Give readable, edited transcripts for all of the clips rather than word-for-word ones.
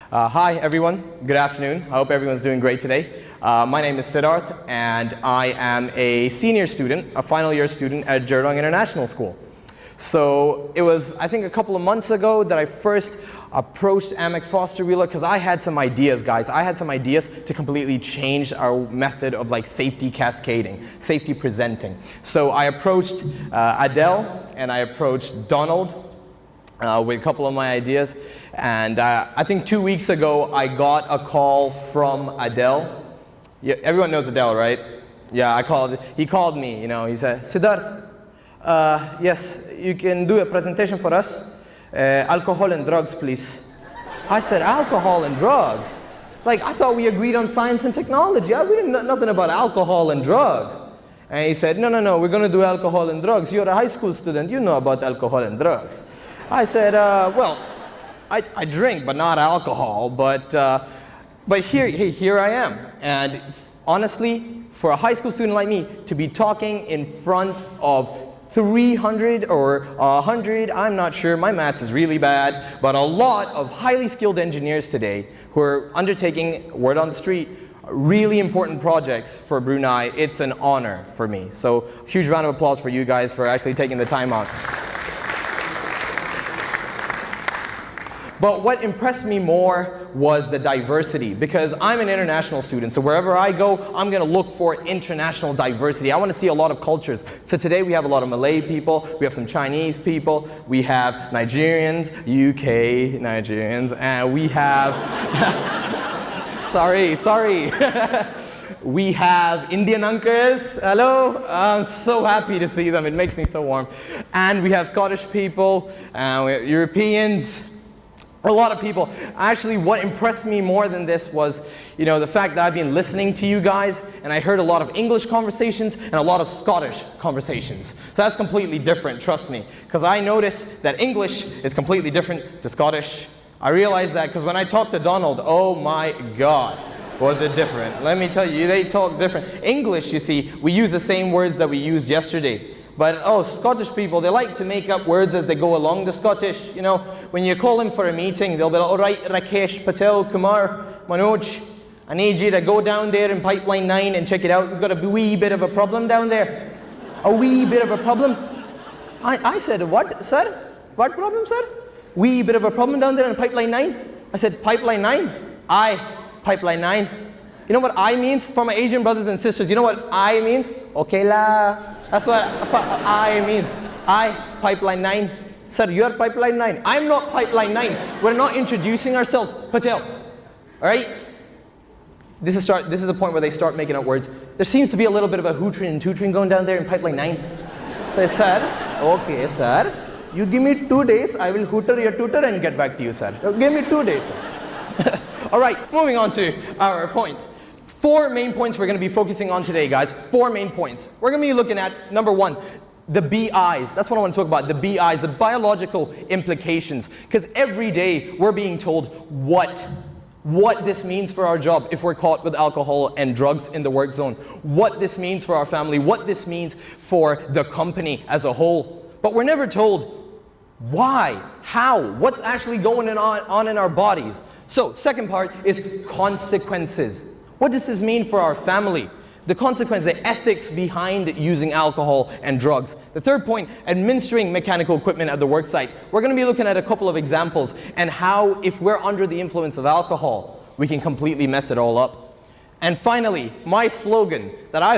Hi everyone, good afternoon. I hope everyone's doing great today. My name is Siddharth and I am a senior student, a final year student at Jurong International School. So it was, I think, a couple of months ago that I first approached Amec Foster Wheeler because I had some ideas, guys. I had some ideas to completely change our method of safety cascading, safety presenting. So I approached Adele and I approached Donald with a couple of my ideas. And I think 2 weeks ago, I got a call from Adele. Yeah, everyone knows Adele, right? Yeah, he called me, he said, Siddharth, yes, you can do a presentation for us. Alcohol and drugs, please. I said, alcohol and drugs? I thought we agreed on science and technology. We didn't know nothing about alcohol and drugs. And he said, no, we're going to do alcohol and drugs. You're a high school student. You know about alcohol and drugs. I said, well, I drink, but not alcohol. But here I am. And honestly, for a high school student like me to be talking in front of 300 or 100, I'm not sure, my maths is really bad, but a lot of highly skilled engineers today who are undertaking, word on the street, really important projects for Brunei, it's an honor for me. So huge round of applause for you guys for actually taking the time out. But what impressed me more was the diversity, because I'm an international student, so wherever I go, I'm going to look for international diversity. I want to see a lot of cultures. So today we have a lot of Malay people, we have some Chinese people, we have Nigerians, UK Nigerians, and we have, sorry. We have Indian uncles, hello, I'm so happy to see them, it makes me so warm. And we have Scottish people, we have Europeans, a lot of people. Actually, what impressed me more than this was, the fact that I've been listening to you guys, and I heard a lot of English conversations and a lot of Scottish conversations. So that's completely different, trust me. Because I noticed that English is completely different to Scottish. I realized that because when I talked to Donald, oh my God, was it different. Let me tell you, they talk different. English, you see, we use the same words that we used yesterday. But, Scottish people, they like to make up words as they go along. The Scottish, when you call them for a meeting, they'll be like, all right, Rakesh, Patel, Kumar, Manoj, I need you to go down there in Pipeline 9 and check it out. We've got a wee bit of a problem down there. A wee bit of a problem? I said, what, sir? What problem, sir? Wee bit of a problem down there in Pipeline 9? I said, Pipeline 9? Aye, Pipeline 9. You know what I means? For my Asian brothers and sisters, you know what I means? Okay la. That's what I means. I, Pipeline 9. Sir, you're Pipeline 9. I'm not Pipeline 9. We're not introducing ourselves. Patel. Alright? This is the point where they start making up words. There seems to be a little bit of a hootering and tootering going down there in Pipeline 9. So, sir, okay, sir. You give me 2 days, I will hooter your tutor and get back to you, sir. Give me 2 days, sir. Alright, moving on to our point. 4 main points we're going to be focusing on today, guys. 4 main points. We're going to be looking at, number 1, the BIs. That's what I want to talk about, the BIs, the biological implications. Because every day we're being told what this means for our job if we're caught with alcohol and drugs in the work zone. What this means for our family, what this means for the company as a whole. But we're never told why, how, what's actually going on in our bodies. So, second part is consequences. What does this mean for our family? The consequence, the ethics behind using alcohol and drugs. The third point, administering mechanical equipment at the work site. We're going to be looking at a couple of examples and how, if we're under the influence of alcohol, we can completely mess it all up. And finally, my slogan that I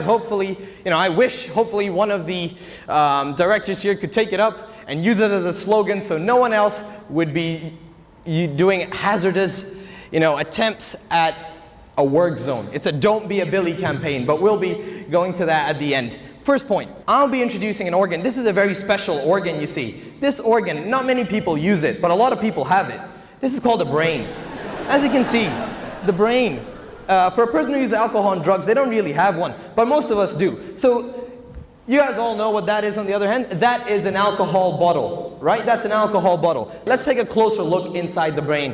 wish hopefully one of the directors here could take it up and use it as a slogan so no one else would be doing hazardous, attempts at a work zone. It's a Don't Be a Billy campaign, but we'll be going to that at the end. First point, I'll be introducing an organ. This is a very special organ, you see. This organ, not many people use it, but a lot of people have it. This is called a brain. As you can see, the brain. For a person who uses alcohol and drugs, they don't really have one, but most of us do. So you guys all know what that is on the other hand. That is an alcohol bottle, right? That's an alcohol bottle. Let's take a closer look inside the brain.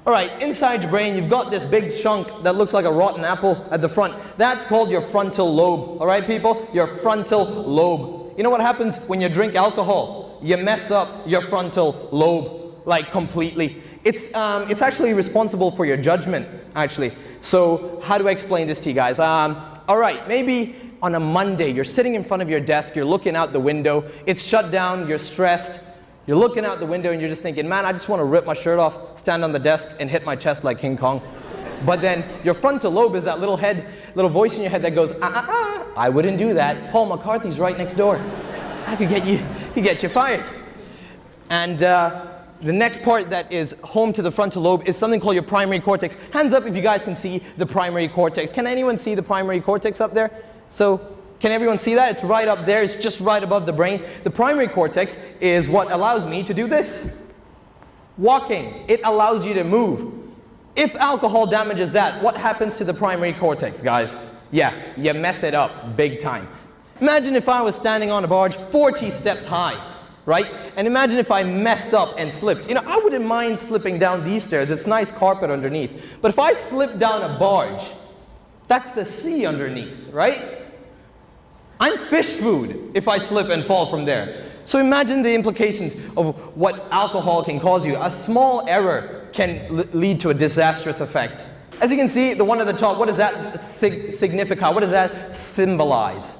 Alright, inside your brain, you've got this big chunk that looks like a rotten apple at the front. That's called your frontal lobe. Alright, people? Your frontal lobe. You know what happens when you drink alcohol? You mess up your frontal lobe, completely. It's actually responsible for your judgment, actually. So how do I explain this to you guys? All right, maybe on a Monday, you're sitting in front of your desk, you're looking out the window, it's shut down, you're stressed, you're looking out the window and you're just thinking, man, I just want to rip my shirt off, stand on the desk and hit my chest like King Kong. But then your frontal lobe is that little voice in your head that goes, I wouldn't do that. Paul McCarthy's right next door. I could get you fired. And the next part that is home to the frontal lobe is something called your primary cortex. Hands up if you guys can see the primary cortex. Can anyone see the primary cortex up there? So, can everyone see that? It's right up there. It's just right above the brain. The primary cortex is what allows me to do this. Walking. It allows you to move. If alcohol damages that, what happens to the primary cortex, guys? Yeah, you mess it up big time. Imagine if I was standing on a barge 40 steps high, right? And imagine if I messed up and slipped. You know, I wouldn't mind slipping down these stairs. It's nice carpet underneath. But if I slip down a barge, that's the sea underneath, right? I'm fish food if I slip and fall from there. So imagine the implications of what alcohol can cause you. A small error can lead to a disastrous effect. As you can see, the one at the top, what does that signify? What does that symbolize?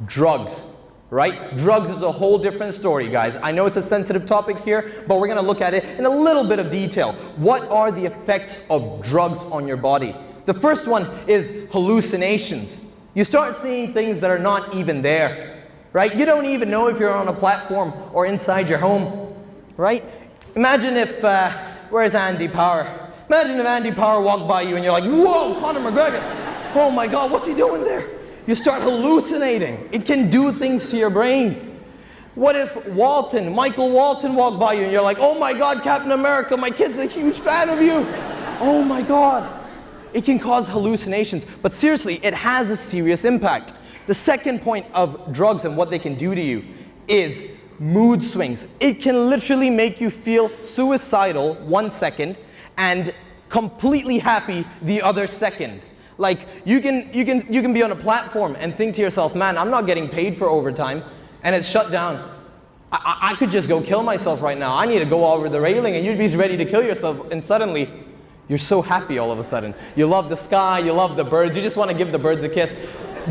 Drugs, right? Drugs is a whole different story, guys. I know it's a sensitive topic here, but we're going to look at it in a little bit of detail. What are the effects of drugs on your body? The first one is hallucinations. You start seeing things that are not even there, right? You don't even know if you're on a platform or inside your home, right? Imagine if, where's Andy Power? Imagine if Andy Power walked by you and you're like, whoa, Conor McGregor. Oh my God, what's he doing there? You start hallucinating. It can do things to your brain. What if Michael Walton walked by you and you're like, oh my God, Captain America, my kid's a huge fan of you. Oh my God. It can cause hallucinations, but seriously, it has a serious impact. The second point of drugs and what they can do to you is mood swings. It can literally make you feel suicidal 1 second and completely happy the other second. Like you can be on a platform and think to yourself, man, I'm not getting paid for overtime, and it's shut down. I could just go kill myself right now. I need to go over the railing, and you'd be ready to kill yourself, and suddenly you're so happy all of a sudden. You love the sky, you love the birds, you just want to give the birds a kiss.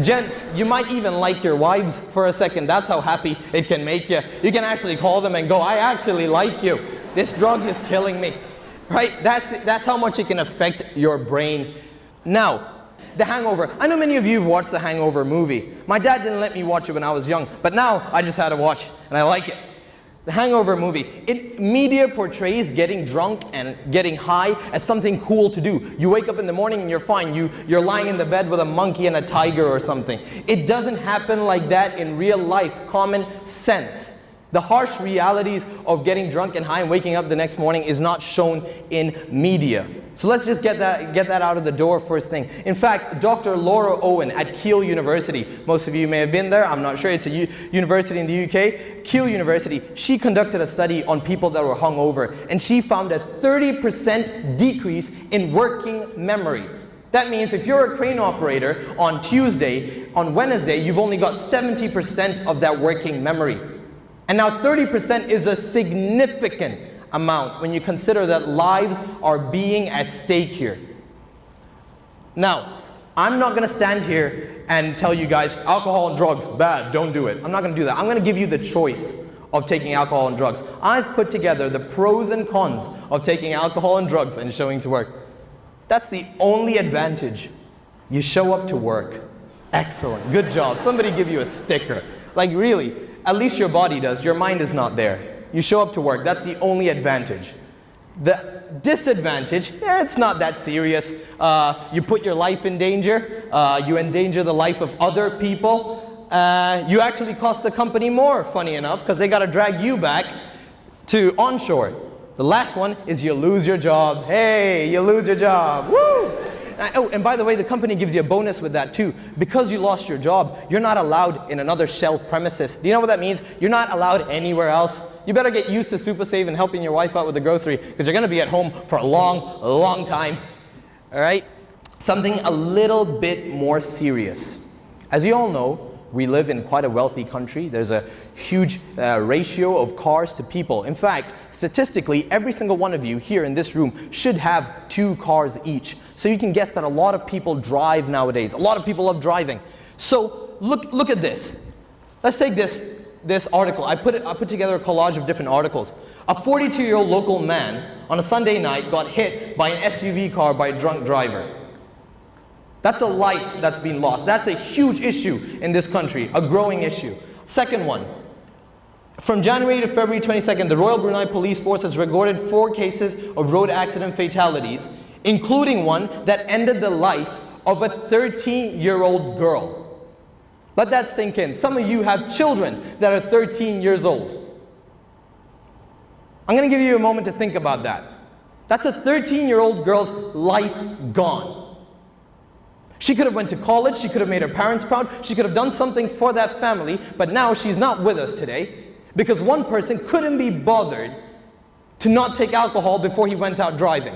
Gents, you might even like your wives for a second. That's how happy it can make you. You can actually call them and go, I actually like you. This drug is killing me. Right? That's how much it can affect your brain. Now, The Hangover. I know many of you have watched The Hangover movie. My dad didn't let me watch it when I was young, but now I just had to watch it, and I like it. The Hangover movie. Media portrays getting drunk and getting high as something cool to do. You wake up in the morning and you're fine. You're lying in the bed with a monkey and a tiger or something. It doesn't happen like that in real life. Common sense. The harsh realities of getting drunk and high and waking up the next morning is not shown in media. So let's just get that out of the door first thing. In fact, Dr. Laura Owen at Keele University, most of you may have been there, I'm not sure, it's a university in the UK, Keele University, she conducted a study on people that were hungover, and she found a 30% decrease in working memory. That means if you're a crane operator on Tuesday, on Wednesday, you've only got 70% of that working memory. And now 30% is a significant amount when you consider that lives are being at stake here. Now, I'm not going to stand here and tell you guys alcohol and drugs, bad, don't do it. I'm not going to do that. I'm going to give you the choice of taking alcohol and drugs. I've put together the pros and cons of taking alcohol and drugs and showing to work. That's the only advantage. You show up to work. Excellent, good job. Somebody give you a sticker. Like really, at least your body does, your mind is not there. You show up to work, that's the only advantage. The disadvantage, it's not that serious. You put your life in danger, you endanger the life of other people. You actually cost the company more, funny enough, because they got to drag you back to onshore. The last one is you lose your job. Hey, you lose your job, woo! Oh, and by the way, the company gives you a bonus with that too. Because you lost your job, you're not allowed in another Shell premises. Do you know what that means? You're not allowed anywhere else. You better get used to Super Save and helping your wife out with the grocery, because you're going to be at home for a long time. All right? Something a little bit more serious. As you all know, we live in quite a wealthy country. There's a huge ratio of cars to people. In fact, statistically, every single one of you here in this room should have 2 cars each. So you can guess that a lot of people drive nowadays. A lot of people love driving. So look at this. Let's take this article. I put together a collage of different articles. A 42-year-old local man on a Sunday night got hit by an SUV car by a drunk driver. That's a life that's been lost. That's a huge issue in this country, a growing issue. Second one, from January to February 22nd, the Royal Brunei Police Force has recorded 4 cases of road accident fatalities, including one that ended the life of a 13-year-old girl. Let that sink in. Some of you have children that are 13 years old. I'm going to give you a moment to think about that. That's a 13-year-old girl's life gone. She could have went to college, she could have made her parents proud, she could have done something for that family, but now she's not with us today because one person couldn't be bothered to not take alcohol before he went out driving.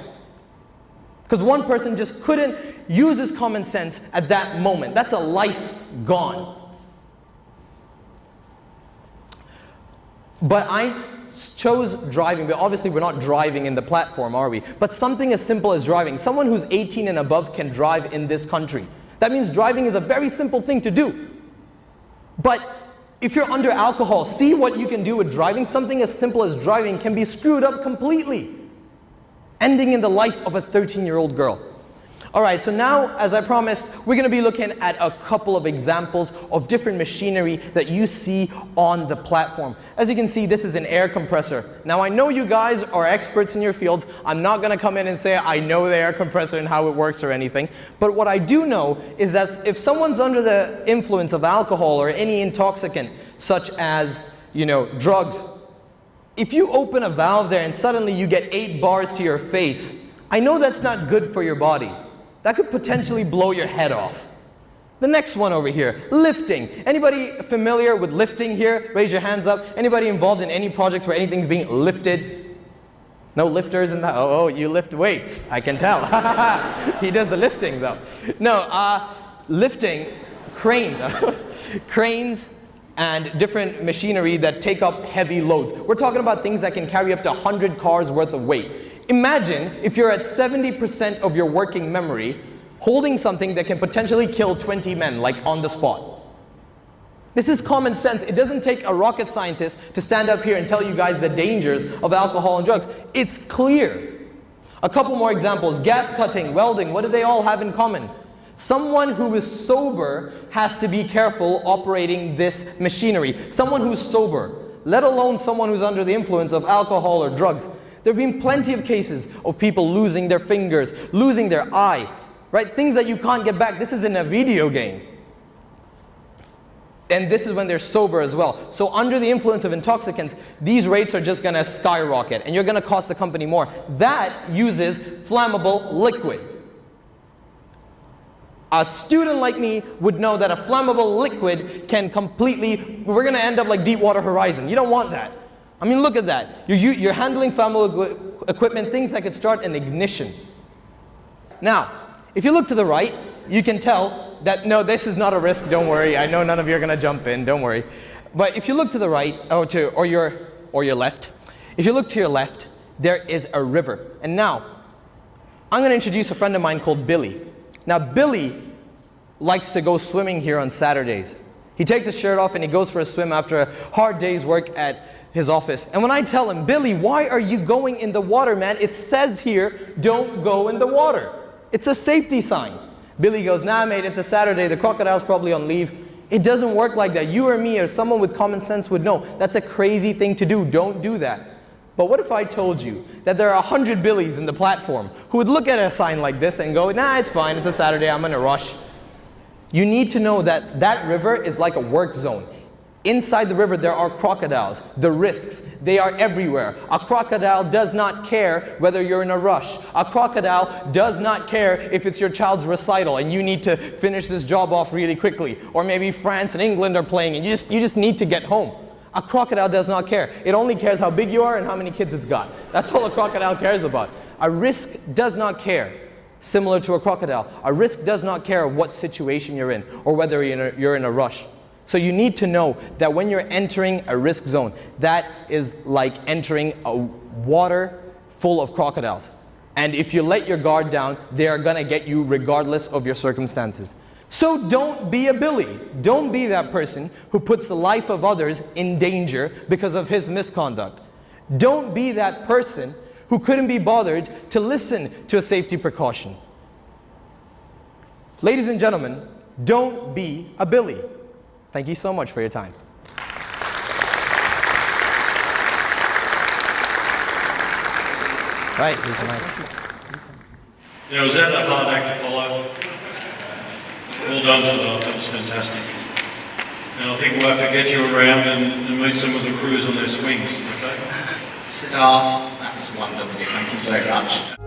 Because one person just couldn't use his common sense at that moment. That's a life gone. But I chose driving, but obviously we're not driving in the platform, are we? But something as simple as driving. Someone who's 18 and above can drive in this country. That means driving is a very simple thing to do. But if you're under alcohol, see what you can do with driving. Something as simple as driving can be screwed up completely, ending in the life of a 13-year-old girl. All right, so now, as I promised, we're going to be looking at a couple of examples of different machinery that you see on the platform. As you can see, this is an air compressor. Now, I know you guys are experts in your fields. I'm not going to come in and say I know the air compressor and how it works or anything. But what I do know is that if someone's under the influence of alcohol or any intoxicant, such as, drugs, if you open a valve there and suddenly you get 8 bars to your face, I know that's not good for your body. That could potentially blow your head off. The next one over here, lifting. Anybody familiar with lifting here? Raise your hands up. Anybody involved in any project where anything's being lifted? No lifters in that? Oh, you lift weights. I can tell. He does the lifting though. No, lifting, cranes and different machinery that take up heavy loads. We're talking about things that can carry up to 100 cars worth of weight. Imagine if you're at 70% of your working memory holding something that can potentially kill 20 men, like on the spot. This is common sense. It doesn't take a rocket scientist to stand up here and tell you guys the dangers of alcohol and drugs. It's clear. A couple more examples. Gas cutting, welding, what do they all have in common? Someone who is sober has to be careful operating this machinery. Someone who's sober, let alone someone who's under the influence of alcohol or drugs. There have been plenty of cases of people losing their fingers, losing their eye, right? Things that you can't get back. This is in a video game. And this is when they're sober as well. So under the influence of intoxicants, these rates are just going to skyrocket and you're going to cost the company more. That uses flammable liquid. A student like me would know that a flammable liquid can we're going to end up like Deepwater Horizon. You don't want that. I mean, look at that. You're handling flammable equipment, things that could start an ignition. Now, if you look to the right, you can tell that, no, this is not a risk, don't worry. I know none of you are going to jump in, don't worry. But if you look to the right, or your left, if you look to your left, there is a river. And now, I'm going to introduce a friend of mine called Billy. Now, Billy likes to go swimming here on Saturdays. He takes his shirt off and he goes for a swim after a hard day's work at his office. And when I tell him, Billy, why are you going in the water, man? It says here, don't go in the water. It's a safety sign. Billy goes, nah, mate, it's a Saturday. The crocodile's probably on leave. It doesn't work like that. You or me or someone with common sense would know. That's a crazy thing to do. Don't do that. But what if I told you that there are 100 Billies in the platform who would look at a sign like this and go, nah, it's fine. It's a Saturday. I'm in a rush. You need to know that that river is like a work zone. Inside the river, there are crocodiles. The risks, they are everywhere. A crocodile does not care whether you're in a rush. A crocodile does not care if it's your child's recital and you need to finish this job off really quickly. Or maybe France and England are playing and you just need to get home. A crocodile does not care. It only cares how big you are and how many kids it's got. That's all a crocodile cares about. A risk does not care. Similar to a crocodile, a risk does not care what situation you're in or whether you're in a rush. So you need to know that when you're entering a risk zone, that is like entering a water full of crocodiles. And if you let your guard down, they are gonna get you regardless of your circumstances. So don't be a Billy. Don't be that person who puts the life of others in danger because of his misconduct. Don't be that person who couldn't be bothered to listen to a safety precaution. Ladies and gentlemen, don't be a Billy. Thank you so much for your time. Right, here's the mic. Yeah, was that a hard act to follow? Well done, sir. That was fantastic. And I think we'll have to get you around and meet some of the crews on their swings, okay? Staff, that was wonderful. Thank you so much.